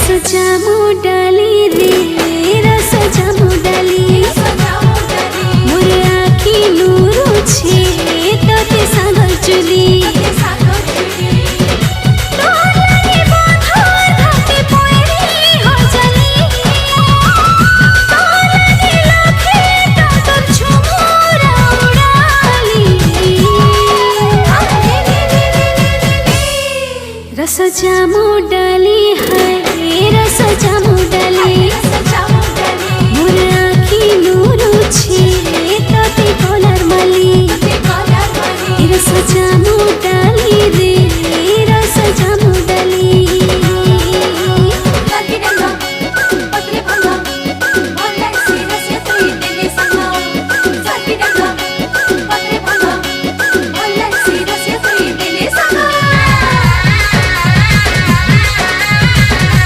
जामु डाली रे रस जामु डाली मोर आखि लुरु छे तोते सागर चुली रस जामु